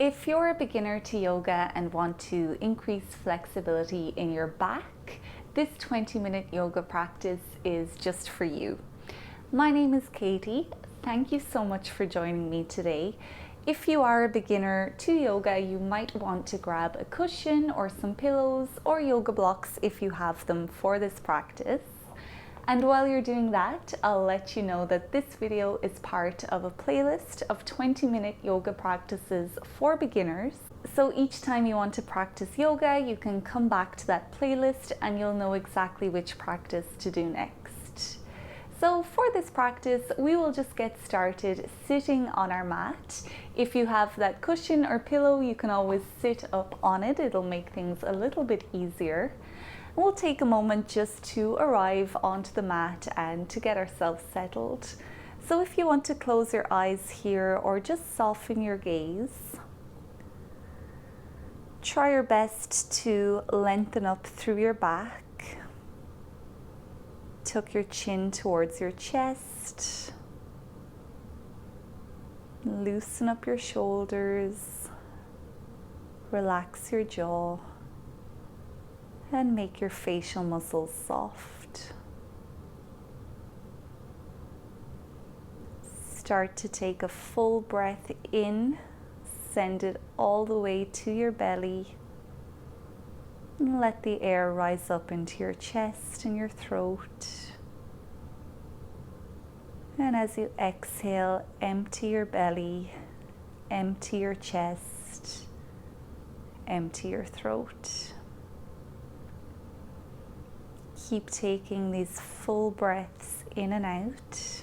If you're a beginner to yoga and want to increase flexibility in your back, this 20-minute yoga practice is just for you. My name is Katie. Thank you so much for joining me today. If you are a beginner to yoga, you might want to grab a cushion or some pillows or yoga blocks if you have them for this practice. And while you're doing that, I'll let you know that this video is part of a playlist of 20-minute yoga practices for beginners. So each time you want to practice yoga, you can come back to that playlist and you'll know exactly which practice to do next. So for this practice, we will just get started sitting on our mat. If you have that cushion or pillow, you can always sit up on it. It'll make things a little bit easier. We'll take a moment just to arrive onto the mat and to get ourselves settled. So if you want to close your eyes here or just soften your gaze, try your best to lengthen up through your back. Tuck your chin towards your chest. Loosen up your shoulders. Relax your jaw. And make your facial muscles soft. Start to take a full breath in, send it all the way to your belly, and let the air rise up into your chest and your throat. And as you exhale, empty your belly, empty your chest, empty your throat. Keep taking these full breaths in and out.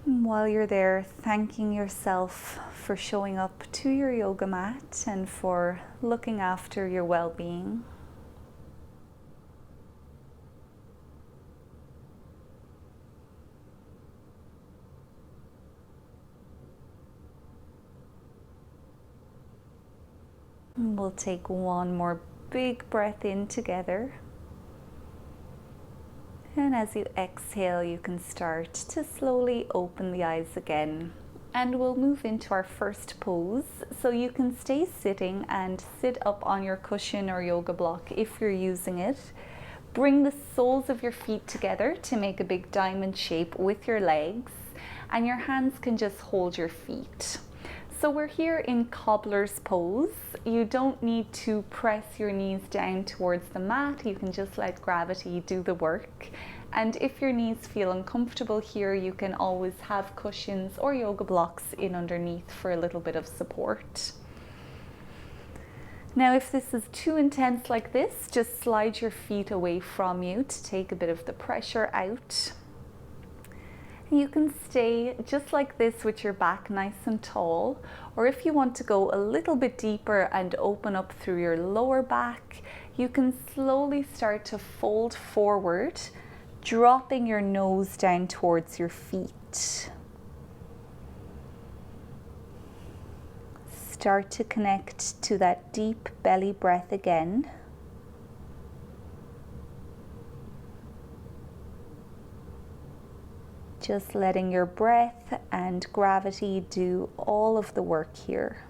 And while you're there, thanking yourself for showing up to your yoga mat and for looking after your well-being. We'll take one more big breath in together. And as you exhale, you can start to slowly open the eyes again. And we'll move into our first pose. So you can stay sitting and sit up on your cushion or yoga block if you're using it. Bring the soles of your feet together to make a big diamond shape with your legs. And your hands can just hold your feet. So we're here in Cobbler's pose. You don't need to press your knees down towards the mat. You can just let gravity do the work. And if your knees feel uncomfortable here, you can always have cushions or yoga blocks in underneath for a little bit of support. Now, if this is too intense like this, just slide your feet away from you to take a bit of the pressure out. You can stay just like this with your back nice and tall, or if you want to go a little bit deeper and open up through your lower back, you can slowly start to fold forward, dropping your nose down towards your feet. Start to connect to that deep belly breath again. Just letting your breath and gravity do all of the work here.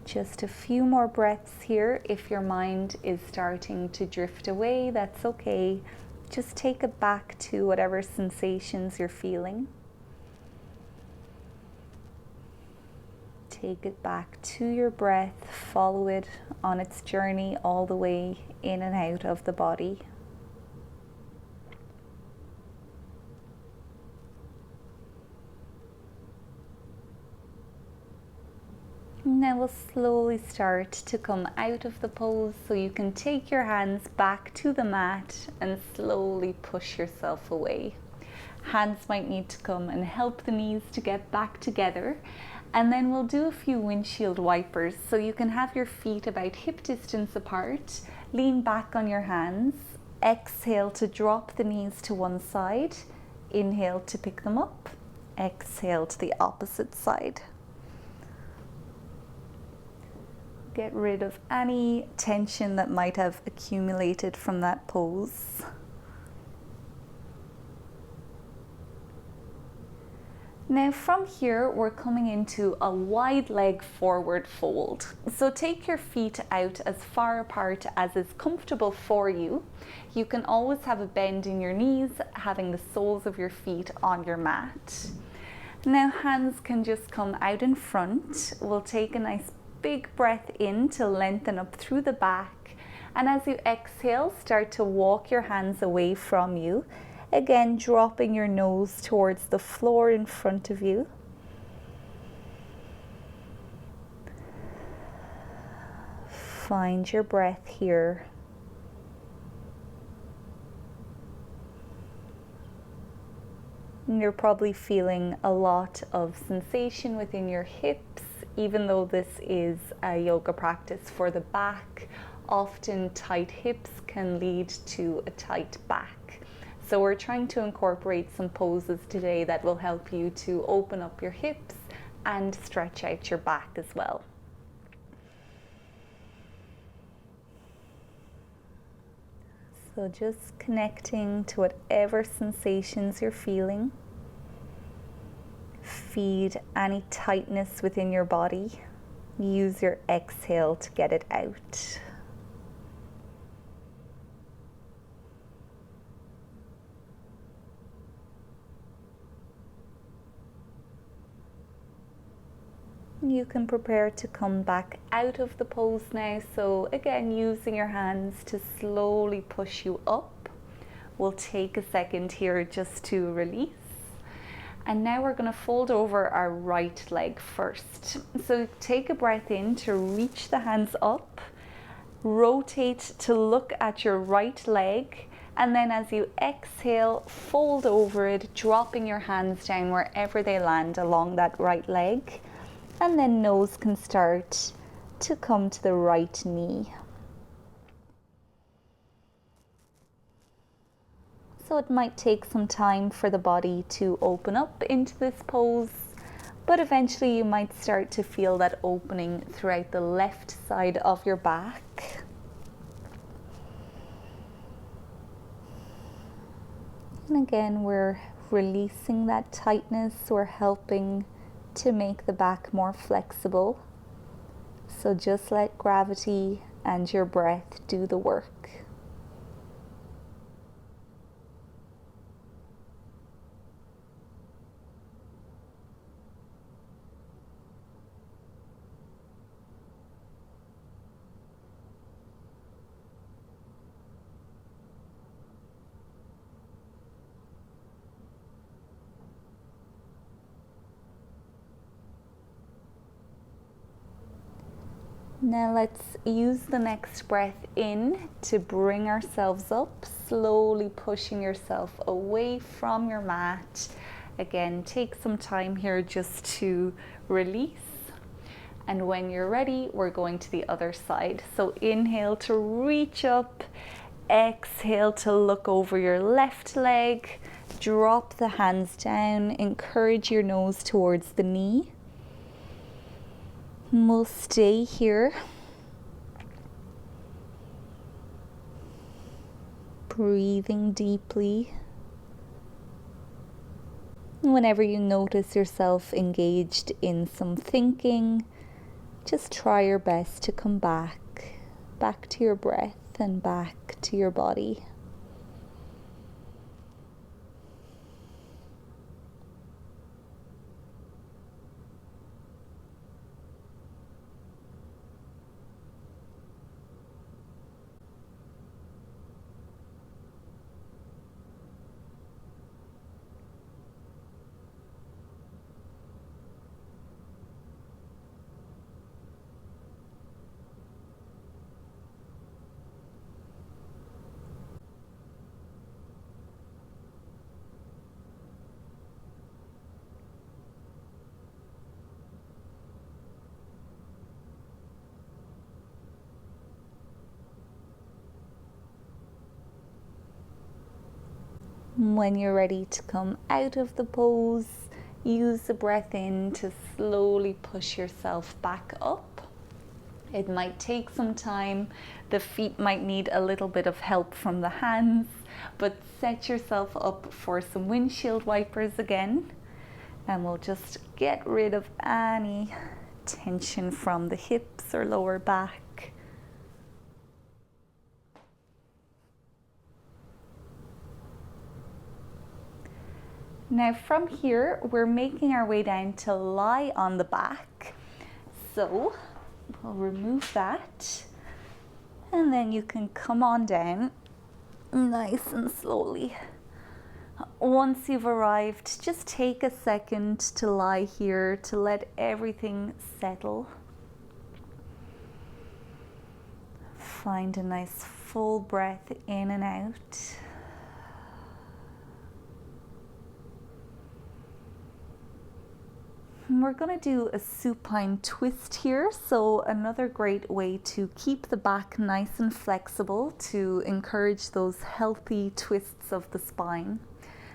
Just a few more breaths here. If your mind is starting to drift away, that's okay. Just take it back to whatever sensations you're feeling. Take it back to your breath. Follow it on its journey all the way in and out of the body. Now we'll slowly start to come out of the pose, so you can take your hands back to the mat and slowly push yourself away. Hands might need to come and help the knees to get back together. And then we'll do a few windshield wipers. So you can have your feet about hip distance apart, lean back on your hands, exhale to drop the knees to one side, inhale to pick them up, exhale to the opposite side. Get rid of any tension that might have accumulated from that pose. Now from here, we're coming into a wide leg forward fold. So take your feet out as far apart as is comfortable for you. You can always have a bend in your knees, having the soles of your feet on your mat. Now hands can just come out in front. We'll take a nice big breath in to lengthen up through the back. And as you exhale, start to walk your hands away from you. Again, dropping your nose towards the floor in front of you. Find your breath here. And you're probably feeling a lot of sensation within your hips, even though this is a yoga practice for the back. Often tight hips can lead to a tight back. So we're trying to incorporate some poses today that will help you to open up your hips and stretch out your back as well. So just connecting to whatever sensations you're feeling. Feed any tightness within your body. Use your exhale to get it out. You can prepare to come back out of the pose now. So again, using your hands to slowly push you up. We'll take a second here just to release. And now we're going to fold over our right leg first. So take a breath in to reach the hands up. Rotate to look at your right leg. And then as you exhale, fold over it, dropping your hands down wherever they land along that right leg. And then nose can start to come to the right knee. So it might take some time for the body to open up into this pose, but eventually you might start to feel that opening throughout the left side of your back. And again, we're releasing that tightness. We're helping to make the back more flexible. So just let gravity and your breath do the work. Now let's use the next breath in to bring ourselves up, slowly pushing yourself away from your mat. Again, take some time here just to release. And when you're ready, we're going to the other side. So inhale to reach up, exhale to look over your left leg, drop the hands down, encourage your nose towards the knee. We'll stay here. Breathing deeply. Whenever you notice yourself engaged in some thinking, just try your best to come back to your breath and back to your body. When you're ready to come out of the pose, use the breath in to slowly push yourself back up. It might take some time. The feet might need a little bit of help from the hands, but set yourself up for some windshield wipers again. And we'll just get rid of any tension from the hips or lower back. Now from here, we're making our way down to lie on the back. So we'll remove that, and then you can come on down nice and slowly. Once you've arrived, just take a second to lie here to let everything settle. Find a nice full breath in and out. We're going to do a supine twist here, so another great way to keep the back nice and flexible to encourage those healthy twists of the spine.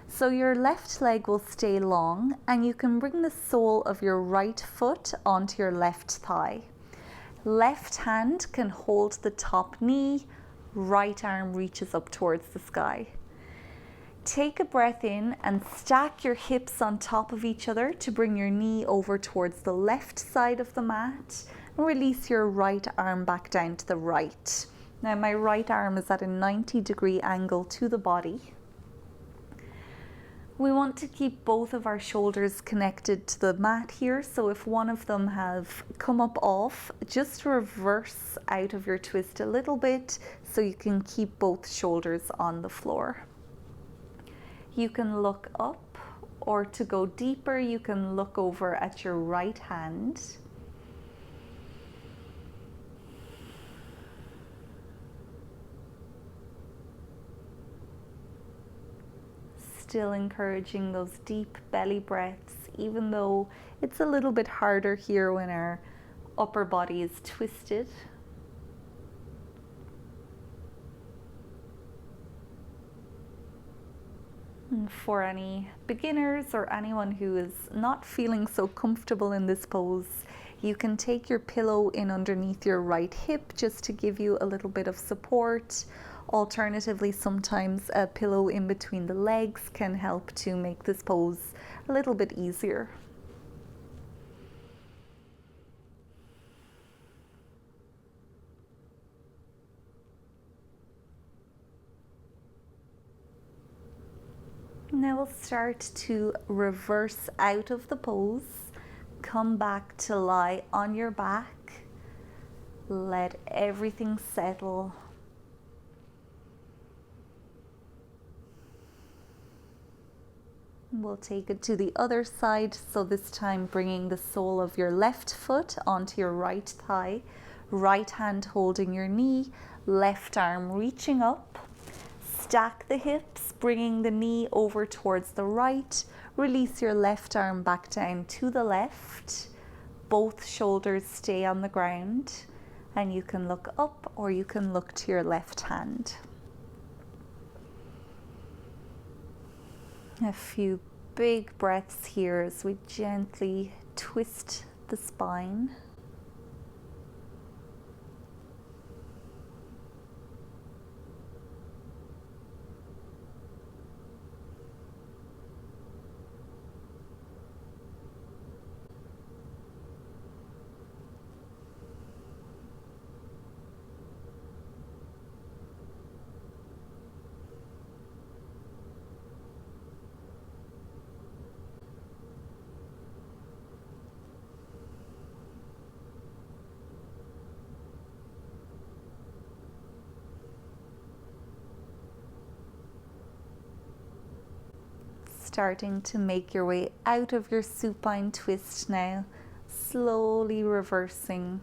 So your left leg will stay long, and you can bring the sole of your right foot onto your left thigh. Left hand can hold the top knee, right arm reaches up towards the sky. Take a breath in and stack your hips on top of each other to bring your knee over towards the left side of the mat, and release your right arm back down to the right. Now my right arm is at a 90-degree angle to the body. We want to keep both of our shoulders connected to the mat here, so if one of them have come up off, just reverse out of your twist a little bit so you can keep both shoulders on the floor. You can look up, or to go deeper, you can look over at your right hand. Still encouraging those deep belly breaths, even though it's a little bit harder here when our upper body is twisted. And for any beginners or anyone who is not feeling so comfortable in this pose, you can take your pillow in underneath your right hip just to give you a little bit of support. Alternatively, sometimes a pillow in between the legs can help to make this pose a little bit easier. Now we'll start to reverse out of the pose. Come back to lie on your back. Let everything settle. We'll take it to the other side, so this time bringing the sole of your left foot onto your right thigh, right hand holding your knee, left arm reaching up. Stack the hips, bringing the knee over towards the right. Release your left arm back down to the left. Both shoulders stay on the ground, and you can look up or you can look to your left hand. A few big breaths here as we gently twist the spine. Starting to make your way out of your supine twist now, slowly reversing.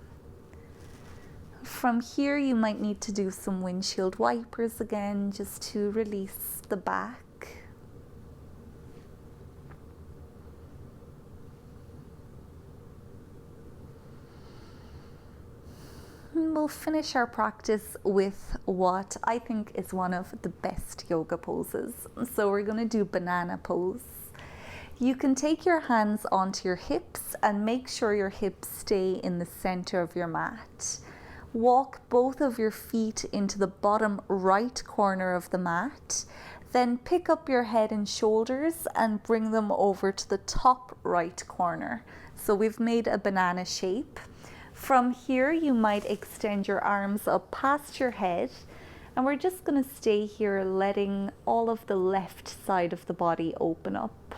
From here you might need to do some windshield wipers again just to release the back. And we'll we'll finish our practice with what I think is one of the best yoga poses. So we're going to do Banana Pose. You can take your hands onto your hips and make sure your hips stay in the center of your mat. Walk both of your feet into the bottom right corner of the mat. Then pick up your head and shoulders and bring them over to the top right corner. So we've made a banana shape. From here, you might extend your arms up past your head, and we're just going to stay here, letting all of the left side of the body open up.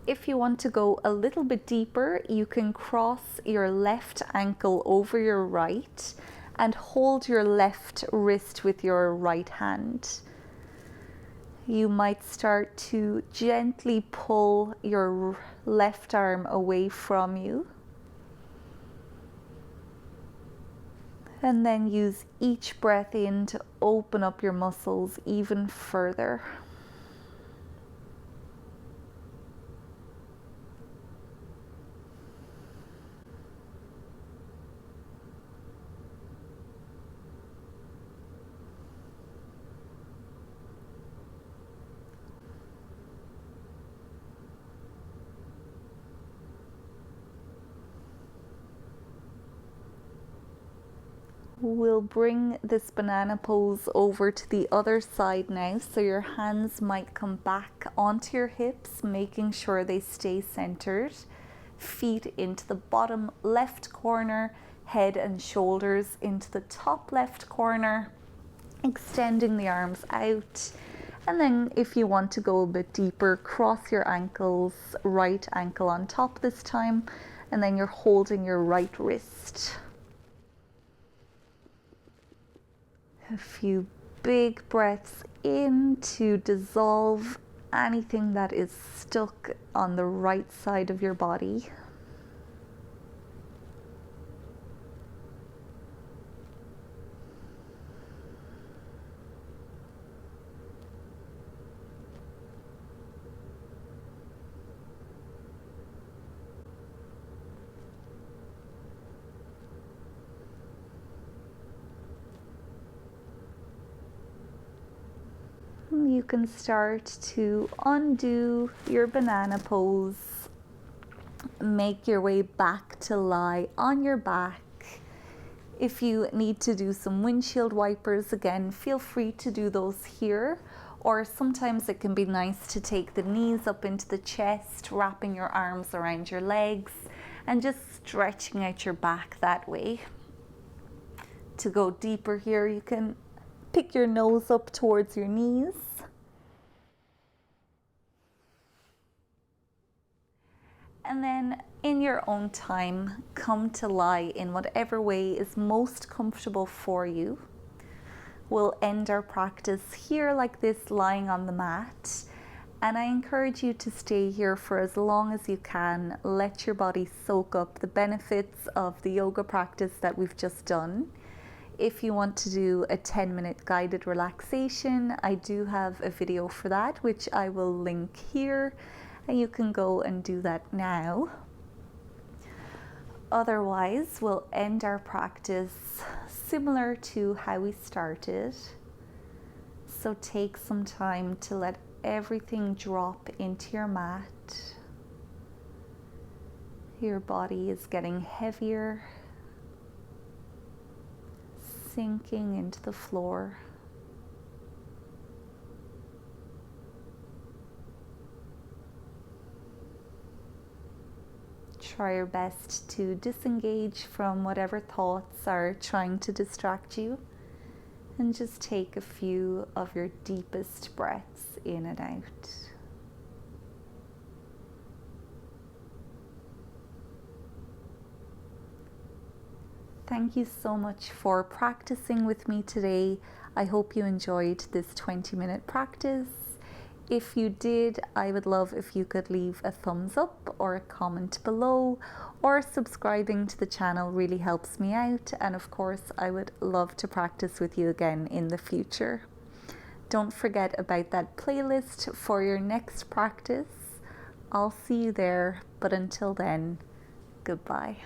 If you want to go a little bit deeper, you can cross your left ankle over your right and hold your left wrist with your right hand. You might start to gently pull your left arm away from you. And then use each breath in to open up your muscles even further. We'll bring this banana pose over to the other side now, so your hands might come back onto your hips, making sure they stay centered. Feet into the bottom left corner, head and shoulders into the top left corner, extending the arms out. And then if you want to go a bit deeper, cross your ankles, right ankle on top this time, and then you're holding your right wrist. A few big breaths in to dissolve anything that is stuck on the right side of your body. You can start to undo your banana pose. Make your way back to lie on your back. If you need to do some windshield wipers, again, feel free to do those here. Or sometimes it can be nice to take the knees up into the chest, wrapping your arms around your legs and just stretching out your back that way. To go deeper here, you can pick your nose up towards your knees. And then in your own time, come to lie in whatever way is most comfortable for you. We'll end our practice here like this, lying on the mat. And I encourage you to stay here for as long as you can. Let your body soak up the benefits of the yoga practice that we've just done. If you want to do a 10-minute guided relaxation, I do have a video for that, which I will link here. And you can go and do that now. Otherwise, we'll end our practice similar to how we started. So take some time to let everything drop into your mat. Your body is getting heavier, sinking into the floor. Try your best to disengage from whatever thoughts are trying to distract you, and just take a few of your deepest breaths in and out. Thank you so much for practicing with me today. I hope you enjoyed this 20-minute practice. If you did, I would love if you could leave a thumbs up or a comment below, or subscribing to the channel really helps me out. And of course, I would love to practice with you again in the future. Don't forget about that playlist for your next practice. I'll see you there, but until then, goodbye.